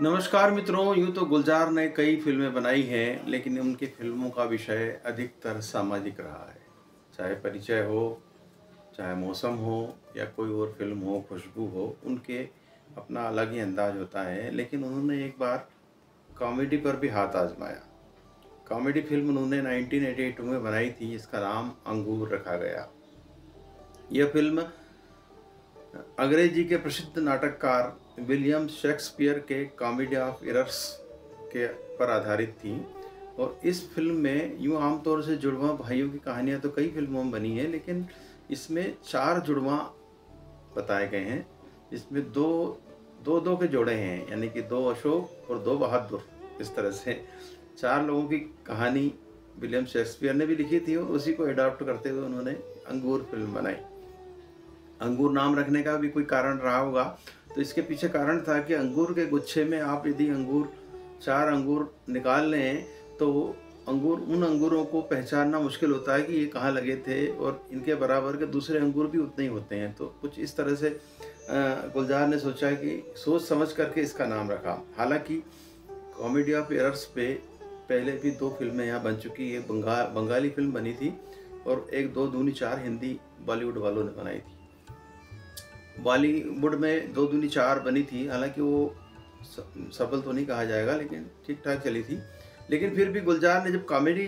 नमस्कार मित्रों। यूँ तो गुलजार ने कई फिल्में बनाई हैं, लेकिन उनकी फिल्मों का विषय अधिकतर सामाजिक रहा है। चाहे परिचय हो, चाहे मौसम हो या कोई और फिल्म हो, खुशबू हो, उनके अपना अलग ही अंदाज होता है। लेकिन उन्होंने एक बार कॉमेडी पर भी हाथ आजमाया। कॉमेडी फिल्म उन्होंने 1982 में बनाई थी, जिसका नाम अंगूर रखा गया। यह फिल्म अंग्रेजी के प्रसिद्ध नाटककार विलियम शेक्सपियर के कॉमेडी ऑफ एरर्स के पर आधारित थी। और इस फिल्म में यूँ आमतौर से जुड़वां भाइयों की कहानियाँ तो कई फिल्मों में बनी है, लेकिन इसमें 4 जुड़वां बताए गए हैं। इसमें दो के जोड़े हैं, यानी कि 2 अशोक और 2 बहादुर। इस तरह से 4 लोगों की कहानी विलियम शेक्सपियर ने भी लिखी थी और उसी को अडॉप्ट करते हुए उन्होंने अंगूर फिल्म बनाई। अंगूर नाम रखने का भी कोई कारण रहा होगा, तो इसके पीछे कारण था कि अंगूर के गुच्छे में आप यदि 4 अंगूर निकाल लें तो उन अंगूरों को पहचानना मुश्किल होता है कि ये कहाँ लगे थे, और इनके बराबर के दूसरे अंगूर भी उतने ही होते हैं। तो कुछ इस तरह से गुलजार ने सोचा कि सोच समझ करके इसका नाम रखा। हालांकि कॉमेडी ऑफ एरर्स पे पहले भी 2 फिल्में यहाँ बन चुकी। एक बंगाली फिल्म बनी थी और एक 2 दूनी 4 हिंदी बॉलीवुड वालों ने बनाई थी। बॉलीवुड में 2 दूनी 4 बनी थी, हालांकि वो सफल तो नहीं कहा जाएगा, लेकिन ठीक ठाक चली थी। लेकिन फिर भी गुलजार ने जब कॉमेडी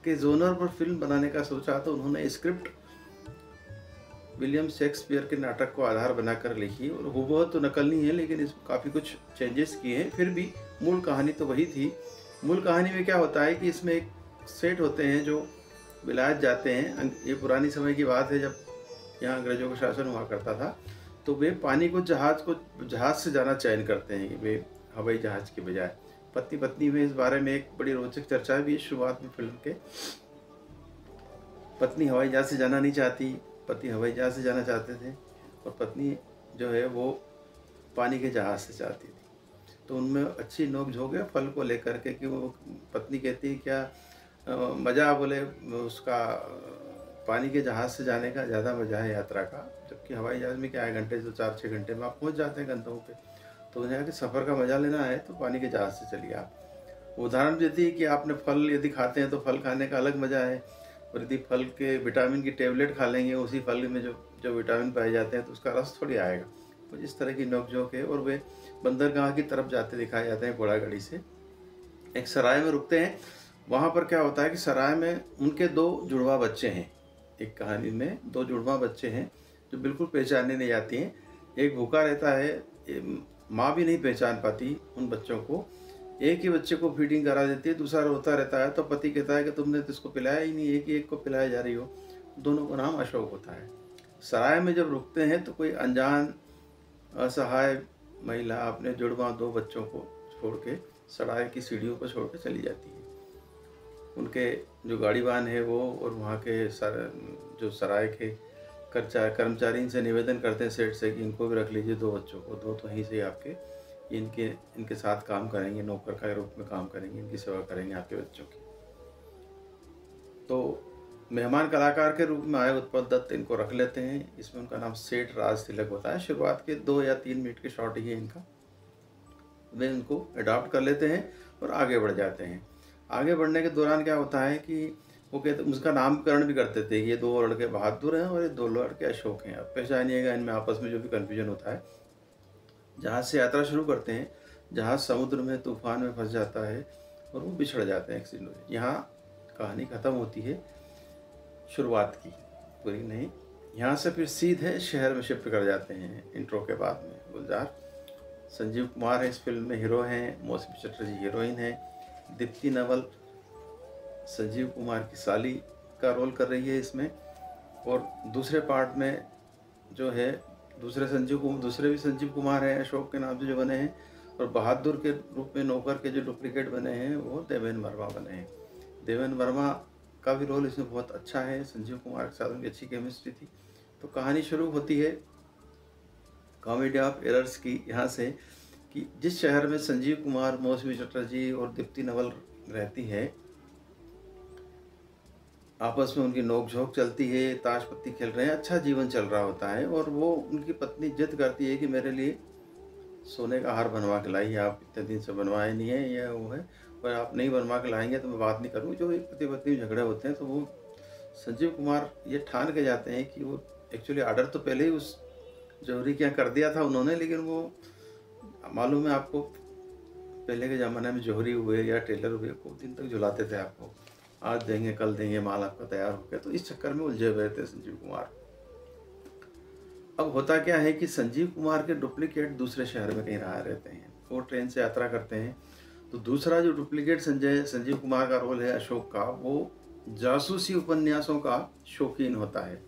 के जोनर पर फिल्म बनाने का सोचा तो उन्होंने स्क्रिप्ट विलियम शेक्सपियर के नाटक को आधार बनाकर लिखी, और हुबहू तो नकल नहीं है, लेकिन इसमें काफ़ी कुछ चेंजेस किए हैं। फिर भी मूल कहानी तो वही थी। मूल कहानी में क्या होता है कि इसमें एक सेठ होते हैं जो विलायत जाते हैं। ये पुरानी समय की बात है, जब यहाँ अंग्रेजों का शासन हुआ करता था। तो वे पानी को जहाज से जाना चयन करते हैं कि वे हवाई जहाज के बजाय। पति पत्नी में इस बारे में एक बड़ी रोचक चर्चा भी है शुरुआत में फिल्म के। पत्नी हवाई जहाज से जाना नहीं चाहती, पति हवाई जहाज से जाना चाहते थे, और पत्नी जो है वो पानी के जहाज से चाहती थी। तो उनमें अच्छी नोक-झोंक है फल को लेकर के कि वो पत्नी कहती है क्या मज़ा, बोले उसका पानी के जहाज़ से जाने का ज़्यादा मज़ा है यात्रा का, जबकि हवाई जहाज़ में क्या है, घंटे से 4-6 घंटे में आप पहुंच जाते हैं गंतव्य पे। तो उन्हें कि सफ़र का मज़ा लेना है तो पानी के जहाज़ से चलिए आप। उदाहरण देती है कि आपने फल यदि खाते हैं तो फल खाने का अलग मज़ा है, और यदि फल के विटामिन की टेबलेट खा लेंगे उसी फल में जो विटामिन पाए जाते हैं तो उसका रस थोड़ी आएगा। तो इस तरह की नोक-झोंक है। और वे बंदरगाह की तरफ जाते दिखाए जाते हैं घोड़ागाड़ी से। एक सराय में रुकते हैं। वहाँ पर क्या होता है कि सराय में उनके 2 जुड़वा बच्चे हैं। एक कहानी में 2 जुड़वा बच्चे हैं जो बिल्कुल पहचानने नहीं जाती हैं। एक भूखा रहता है, माँ भी नहीं पहचान पाती उन बच्चों को। एक ही बच्चे को फीडिंग करा देती है, दूसरा रोता रहता है। तो पति कहता है कि तुमने तो इसको पिलाया ही नहीं, एक ही एक को पिलाया जा रही हो। दोनों का नाम अशोक होता है। सराय में जब रुकते हैं तो कोई अनजान असहाय महिला अपने जुड़वा 2 बच्चों को छोड़ के सराय की सीढ़ियों पर छोड़ के चली जाती है। उनके जो गाड़ीवान है वो और वहाँ के जो सराय के कर्मचारी इनसे निवेदन करते हैं सेठ से कि इनको भी रख लीजिए 2 बच्चों को, 2 तो यहीं से आपके इनके साथ काम करेंगे, नौकर का रूप में काम करेंगे, इनकी सेवा करेंगे आपके बच्चों की। तो मेहमान कलाकार के रूप में आए उत्पल दत्त इनको रख लेते हैं। इसमें उनका नाम सेठ राज तिलक होता है। शुरुआत के 2 या 3 मिनट के शॉट ही है इनका। वे इनको अडॉप्ट कर लेते हैं और आगे बढ़ जाते हैं। आगे बढ़ने के दौरान क्या होता है कि वो कहते उसका नामकरण भी करते थे। ये 2 लड़के बहादुर हैं और ये 2 लड़के अशोक हैं। अब पहचानिएगा इनमें आपस में जो भी कन्फ्यूजन होता है। जहाज़ से यात्रा शुरू करते हैं, जहाज़ समुद्र में तूफान में फंस जाता है और वो बिछड़ जाते हैं एक्सीडेंट में। यहाँ कहानी ख़त्म होती है शुरुआत की, पूरी नहीं। यहाँ से फिर सीधे शहर में शिफ्ट कर जाते हैं इंट्रो के बाद में। गुलजार संजीव कुमार है इस फिल्म में हीरो हैं, मौसमी चटर्जी हीरोइन है, दीप्ति नावल संजीव कुमार की साली का रोल कर रही है इसमें। और दूसरे पार्ट में जो है दूसरे भी संजीव कुमार हैं अशोक के नाम से जो बने हैं, और बहादुर के रूप में नौकर के जो डुप्लीकेट बने हैं वो देवेनवर्मा बने हैं। देवेनवर्मा का भी रोल इसमें बहुत अच्छा है। संजीव कुमार के साथ उनकी अच्छी केमिस्ट्री थी। तो कहानी शुरू होती है कॉमेडी ऑफ एरर्स की यहाँ से कि जिस शहर में संजीव कुमार, मौसमी चटर्जी और दीप्ति नावल रहती है, आपस में उनकी नोक-झोंक चलती है, ताश पत्ती खेल रहे हैं, अच्छा जीवन चल रहा होता है। और वो उनकी पत्नी जिद करती है कि मेरे लिए सोने का हार बनवा के लाइए, आप इतने दिन से बनवाए नहीं है, ये वो है, और आप नहीं बनवा के लाएंगे तो मैं बात नहीं करूँगी। जो एक पति पत्नी झगड़े होते हैं तो वो संजीव कुमार ये ठान के जाते हैं कि वो एक्चुअली ऑर्डर तो पहले ही उस जौहरी के यहाँ कर दिया था उन्होंने, लेकिन वो मालूम है आपको, पहले के ज़माने में जौहरी हुए या टेलर हुए खूब दिन तक झुलाते थे आपको, आज देंगे कल देंगे, माल आपका तैयार हो गया। तो इस चक्कर में उलझे हुए थे संजीव कुमार। अब होता क्या है कि संजीव कुमार के डुप्लीकेट दूसरे शहर में कहीं रहा रहते हैं, वो ट्रेन से यात्रा करते हैं। तो दूसरा जो डुप्लीकेट संजीव कुमार का रोल है अशोक का, वो जासूसी उपन्यासों का शौकीन होता है।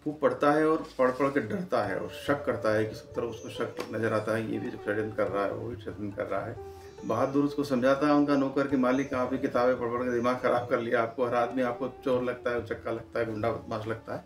वो पढ़ता है और पढ़ पढ़ के डरता है और शक करता है कि सब तरफ उसको शक नजर आता है, ये भी षड्यंत्र कर रहा है, वो भी षड्यंत्र कर रहा है। बहादुर उसको समझाता है उनका नौकर कि मालिक आप भी किताबें पढ़ पढ़ के दिमाग खराब कर लिया, आपको हर आदमी आपको चोर लगता है, चक्का लगता है, गुंडा बदमाश लगता है।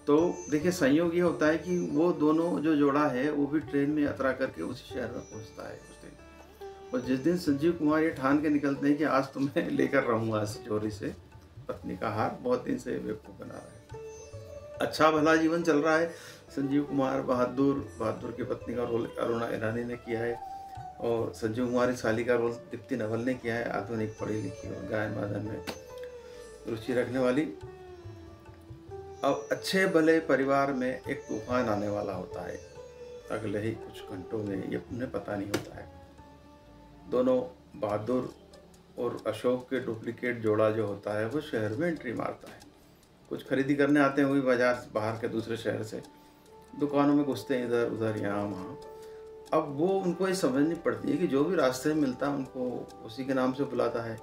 तो देखिए संयोग ये होता है कि वो दोनों जो जोड़ा है वो भी ट्रेन में यात्रा करके उसी शहर में पहुंचता है उस दिन। और जिस दिन संजीव कुमार ये ठान के निकलते हैं कि आज तो मैं लेकर रहूँगा इस चोरी से पत्नी का हार, बहुत दिन से बेवकूफ़ बना रहा है। अच्छा भला जीवन चल रहा है। संजीव कुमार बहादुर की पत्नी का रोल अरुणा ईरानी ने किया है, और संजीव कुमार की साली का रोल दीप्ति नवल ने किया है। आधुनिक पढ़ी लिखी और गायन वादन में रुचि रखने वाली। अब अच्छे भले परिवार में एक तूफान आने वाला होता है अगले ही कुछ घंटों में, ये उन्हें पता नहीं होता है। दोनों बहादुर और अशोक के डुप्लीकेट जोड़ा जो होता है वो शहर में एंट्री मारता है। कुछ खरीदी करने आते हैं, वही बाजार बाहर के दूसरे शहर से, दुकानों में घुसते हैं इधर उधर यहाँ वहाँ। अब वो उनको ये समझनी पड़ती है कि जो भी रास्ते में मिलता है उनको उसी के नाम से बुलाता है।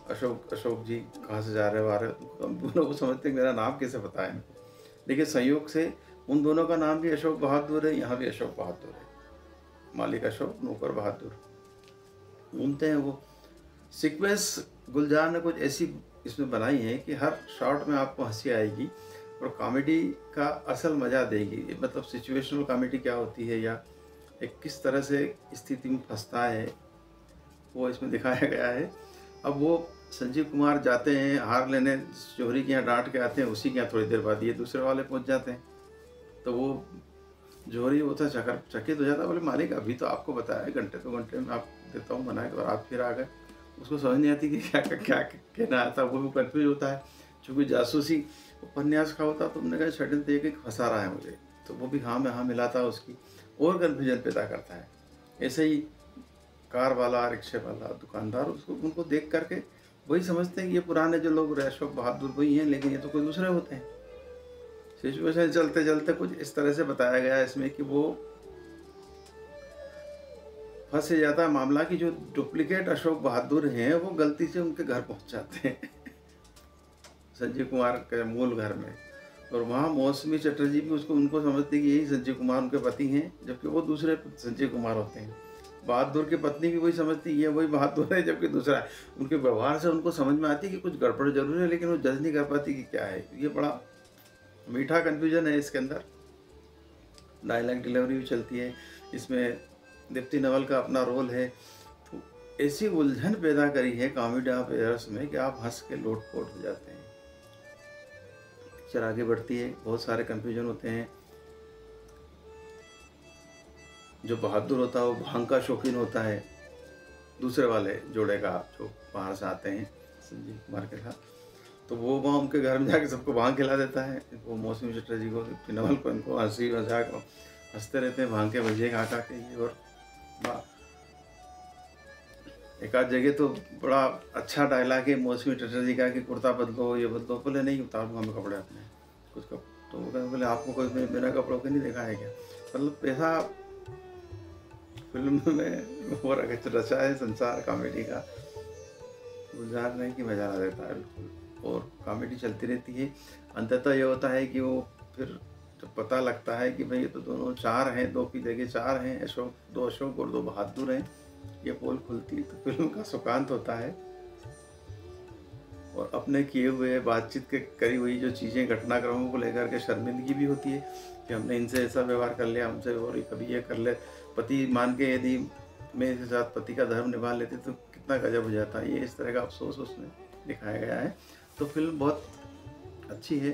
अशोक जी कहाँ से जा रहे हो, आ रहे हो। उन लोग समझते हैं मेरा नाम कैसे पता है इनको, लेकिन संयोग से उन दोनों का नाम भी अशोक बहादुर है, यहाँ भी अशोक बहादुर है। मालिक अशोक, नौकर बहादुर, घूमते हैं वो। सीक्वेंस गुलजार ने कुछ ऐसी इसमें बनाई है कि हर शॉट में आपको हंसी आएगी और कॉमेडी का असल मज़ा देगी। मतलब सिचुएशनल कॉमेडी क्या होती है या एक किस तरह से स्थिति में फंसता है वो इसमें दिखाया गया है। अब वो संजीव कुमार जाते हैं हार लेने, जौहरी के यहाँ डांट के आते हैं, उसी के यहाँ थोड़ी देर बाद ये दूसरे वाले पहुँच जाते हैं। तो वो जौहरी वो था चकित हो जाता, बोले मालिक अभी तो आपको बताया घंटे 2 घंटे में आप देता हूँ बनाए, और आप फिर आ गए। उसको समझ नहीं आती कि क्या कहना आता, वो भी कन्फ्यूज होता है। चूँकि जासूसी उपन्यास का होता तो उन्होंने कहा षड्यंत्र एक एक फंसा रहा है मुझे, तो वो भी हाँ में हाँ मिलाता है, उसकी और कन्फ्यूजन पैदा करता है। ऐसे ही कार वाला, रिक्शे वाला, दुकानदार, उसको उनको देख करके वही समझते हैं कि ये पुराने जो लोग अशोक बहादुर वही हैं, लेकिन ये तो कोई दूसरे होते हैं। सिचुएशन चलते चलते कुछ इस तरह से बताया गया है इसमें कि वो फंस जाता है मामला कि जो डुप्लीकेट अशोक बहादुर हैं वो गलती से उनके घर पहुंच जाते हैं संजीव कुमार के मूल घर में, और वहाँ मौसमी चटर्जी भी उनको समझती कि यही संजीव कुमार उनके पति हैं, जबकि वो दूसरे संजीव कुमार होते हैं। बहादुर की पत्नी भी वही समझती ये वही बहादुर है, जबकि दूसरा है। उनके व्यवहार से उनको समझ में आती है कि कुछ गड़बड़ जरूर है, लेकिन वो जज नहीं कर पाती कि क्या है। ये बड़ा मीठा कन्फ्यूजन है इसके अंदर। डायलॉग डिलीवरी भी चलती है इसमें, दीप्ति नवल का अपना रोल है। तो ऐसी उलझन पैदा करी है कॉमेडी ऑफ एयर्स में कि आप हंस के लोटपोट हो जाते हैं। पिक्चर आगे बढ़ती है, बहुत सारे कन्फ्यूजन होते हैं। जो बहादुर होता है वो भांग का शौकीन होता है, दूसरे वाले जोड़े का जो बाहर से आते हैं संजीव कुमार के साथ। तो वो वहाँ उनके घर में जाके सबको भांग खिला देता है, वो मौसमी चटर्जी को, दीप्ति नवल को, इनको हंसी मजाक हंसते रहते हैं भांग के भजिए खा खा के। और एक आध जगह तो बड़ा अच्छा डायलॉग है मौसमी चटर्जी का कि कुर्ता बदलो, ये बदलो। बोले नहीं उतार दूँगा मैं कपड़े अपने कुछ तो बोले आपको कोई बिना कपड़ों के नहीं देखा है क्या। मतलब ऐसा फिल्म में वो रचा है संसार कॉमेडी का, गुलजार नहीं कि मजा आ देता है बिल्कुल, और कॉमेडी चलती रहती है। अंततः ये होता है कि वो फिर जब पता लगता है कि भाई ये तो दोनों 4 हैं, 2 की जगह 4 हैं, दो अशोक और 2 बहादुर हैं, ये पोल खुलती है तो फिल्म का सुकांत होता है। और अपने किए हुए बातचीत के करी हुई जो चीज़ें घटनाक्रमों को लेकर के शर्मिंदगी भी होती है कि हमने इनसे ऐसा व्यवहार कर लिया, हमसे और कभी ये कर ले। पति मान के यदि मैं इसके साथ पति का धर्म निभा लेती तो कितना गजब हो जाता है, ये इस तरह का अफसोस उसमें दिखाया गया है। तो फिल्म बहुत अच्छी है,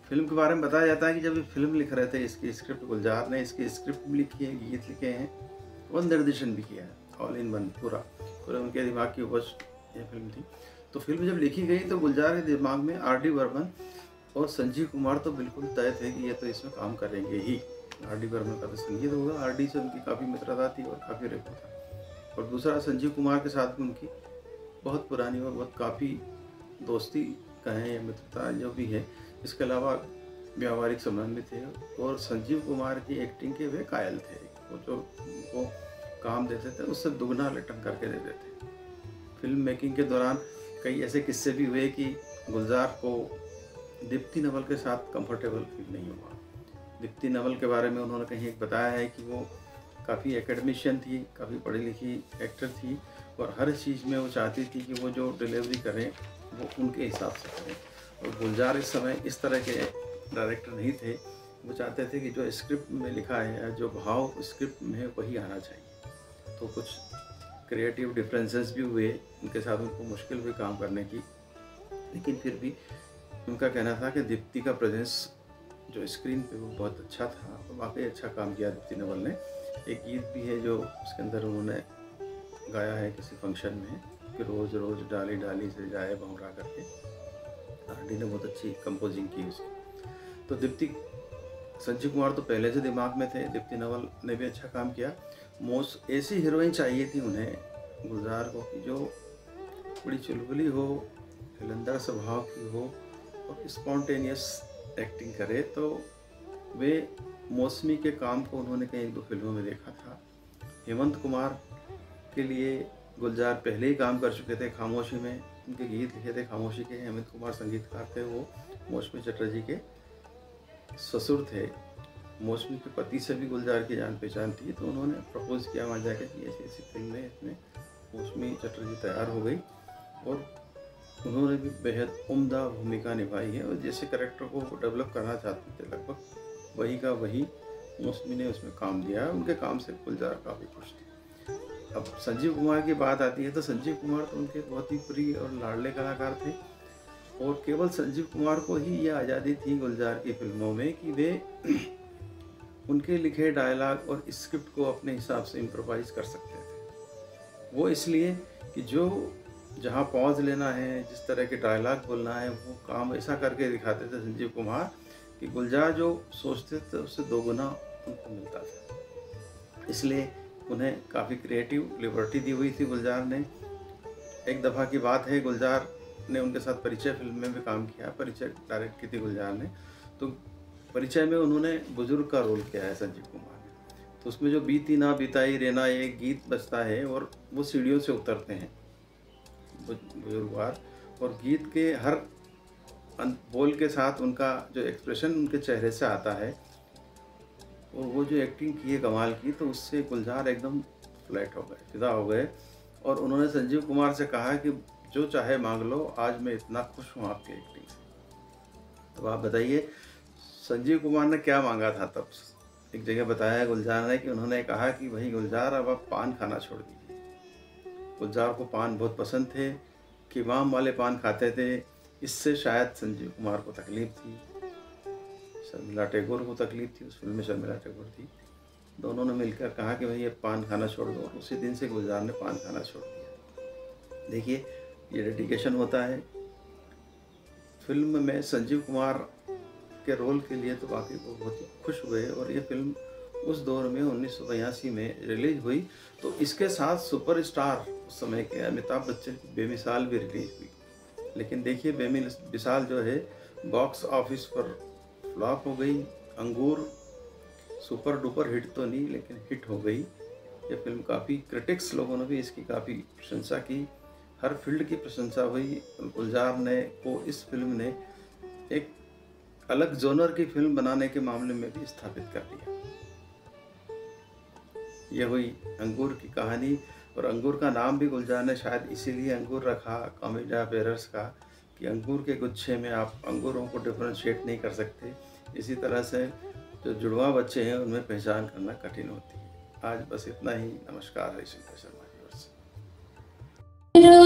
फिल्म के बारे में बताया जाता है कि जब ये फिल्म लिख रहे थे, इसकी स्क्रिप्ट गुलजार ने इसकी स्क्रिप्ट भी लिखी है, गीत लिखे हैं और निर्देशन भी किया है, ऑल इन वन पूरा उनके दिमाग की उपज ये फिल्म थी। तो फिल्म जब लिखी गई तो गुलजार के दिमाग में rdburman और संजीव कुमार तो बिल्कुल तय थे कि ये तो इसमें काम करेंगे ही। rdburman का तो संगीत होगा, RD से उनकी काफ़ी मित्रता थी और काफ़ी रेपो था। और दूसरा संजीव कुमार के साथ में उनकी बहुत पुरानी और बहुत काफ़ी दोस्ती कहें या मित्रता जो भी है, इसके अलावा व्यावहारिक संबंध भी थे। और संजीव कुमार की एक्टिंग के वे कायल थे, वो जो वो काम देते थे उससे दुगना रिटर्न करके दे देते। फिल्म मेकिंग के दौरान कई ऐसे किस्से भी हुए कि गुलजार को दीप्ति नवल के साथ कंफर्टेबल फील नहीं हुआ। दीप्ति नवल के बारे में उन्होंने कहीं एक बताया है कि वो काफ़ी एकेडमिशियन थी, काफ़ी पढ़ी लिखी एक्टर थी और हर चीज़ में वो चाहती थी कि वो जो डिलीवरी करें वो उनके हिसाब से करें। और गुलजार इस समय इस तरह के डायरेक्टर नहीं थे, वो चाहते थे कि जो स्क्रिप्ट में लिखा है या जो भाव स्क्रिप्ट में है वही आना चाहिए। तो कुछ क्रिएटिव डिफरेंसेस भी हुए, उनके साथ उनको मुश्किल हुई काम करने की, लेकिन फिर भी उनका कहना था कि दीप्ति का प्रेजेंस जो स्क्रीन पे वो बहुत अच्छा था और वाकई अच्छा काम किया दीप्ति नवल ने। एक गीत भी है जो उसके अंदर उन्होंने गाया है किसी फंक्शन में कि रोज़ रोज़ डाली डाली से जाए भंवरा करके, RD ने बहुत अच्छी कंपोजिंग की उसकी। तो दीप्ति संजीव कुमार तो पहले से दिमाग में थे, दीप्ति नवल ने भी अच्छा काम किया। ऐसी हीरोइन चाहिए थी उन्हें गुलजार को कि जो बड़ी चुलबुली हो, हिलंदर स्वभाव की हो और स्पॉन्टेनियस एक्टिंग करे। तो वे मौसमी के काम को उन्होंने कई 1-2 फिल्मों में देखा था। हेमंत कुमार के लिए गुलजार पहले ही काम कर चुके थे, खामोशी में उनके गीत लिखे थे। खामोशी के हेमंत कुमार संगीतकार थे, वो मौसमी चटर्जी के ससुर थे। मौसमी के पति से भी गुलजार की जान पहचान थी, तो उन्होंने प्रपोज किया वहाँ जाकर कि ऐसी ऐसी फिल्म है, इसमें मौसमी चटर्जी तैयार हो गई और उन्होंने भी बेहद उम्दा भूमिका निभाई है और जैसे कैरेक्टर को डेवलप करना चाहते थे लगभग वही का वही मौसमी ने उसमें काम दिया। उनके काम से गुलजार काफ़ी खुश थे। अब संजीव कुमार की बात आती है तो संजीव कुमार तो उनके बहुत ही प्रिय और लाडले कलाकार थे और केवल संजीव कुमार को ही ये आज़ादी थी गुलजार की फिल्मों में कि वे उनके लिखे डायलॉग और स्क्रिप्ट को अपने हिसाब से इम्प्रोवाइज कर सकते थे। वो इसलिए कि जो जहाँ पॉज लेना है, जिस तरह के डायलॉग बोलना है, वो काम ऐसा करके दिखाते थे संजीव कुमार कि गुलजार जो सोचते थे उससे 2 गुना उनको मिलता था। इसलिए उन्हें काफ़ी क्रिएटिव लिबर्टी दी हुई थी गुलजार ने। एक दफ़ा की बात है, गुलजार ने उनके साथ परिचय फिल्म में भी काम किया, परिचय डायरेक्ट की थी गुलजार ने। तो परिचय में उन्होंने बुजुर्ग का रोल किया है संजीव कुमार ने। तो उसमें जो बीती ना बिताई रेना ये गीत बजता है और वो सीढ़ियों से उतरते हैं बुजुर्गवार, और गीत के हर बोल के साथ उनका जो एक्सप्रेशन उनके चेहरे से आता है और वो जो एक्टिंग की है कमाल की, तो उससे गुलजार एकदम फ्लैट हो गए, फिदा हो गए। और उन्होंने संजीव कुमार से कहा कि जो चाहे मांग लो, आज मैं इतना खुश हूँ आपकी एक्टिंग से। तो आप बताइए संजीव कुमार ने क्या मांगा था तब? एक जगह बताया गुलजार ने कि उन्होंने कहा कि भाई गुलजार अब आप पान खाना छोड़ दीजिए। गुलजार को पान बहुत पसंद थे, किवाम वाले पान खाते थे, इससे शायद संजीव कुमार को तकलीफ़ थी, शर्मिला टैगोर को तकलीफ़ थी, उस फिल्म में शर्मिला टैगोर थी। दोनों ने मिलकर कहा कि भाई ये पान खाना छोड़ दो, और उसी दिन से गुलजार ने पान खाना छोड़ दिया। देखिए ये डेडिकेशन होता है। फिल्म में संजीव कुमार के रोल के लिए तो वाकई वो बहुत ही खुश हुए और ये फिल्म उस दौर में 1982 में रिलीज हुई। तो इसके साथ सुपरस्टार उस समय के अमिताभ बच्चन की बेमिसाल भी रिलीज हुई। लेकिन देखिए बेमिसाल जो है बॉक्स ऑफिस पर फ्लॉप हो गई। अंगूर सुपर डुपर हिट तो नहीं, लेकिन हिट हो गई ये फिल्म। काफ़ी क्रिटिक्स लोगों ने भी इसकी काफ़ी प्रशंसा की, हर फील्ड की प्रशंसा हुई। गुलजार ने को इस फिल्म ने एक अलग जोनर की फिल्म बनाने के मामले में भी स्थापित कर दिया। यह हुई अंगूर की कहानी, और अंगूर का नाम भी गुलजार ने शायद इसीलिए अंगूर रखा कॉमेडिया बेरर्स का, कि अंगूर के गुच्छे में आप अंगूरों को डिफरेंशिएट नहीं कर सकते। इसी तरह से जो जुड़वा बच्चे हैं उनमें पहचान करना कठिन होती है। आज बस इतना ही। नमस्कार, हरीश शर्मा जी।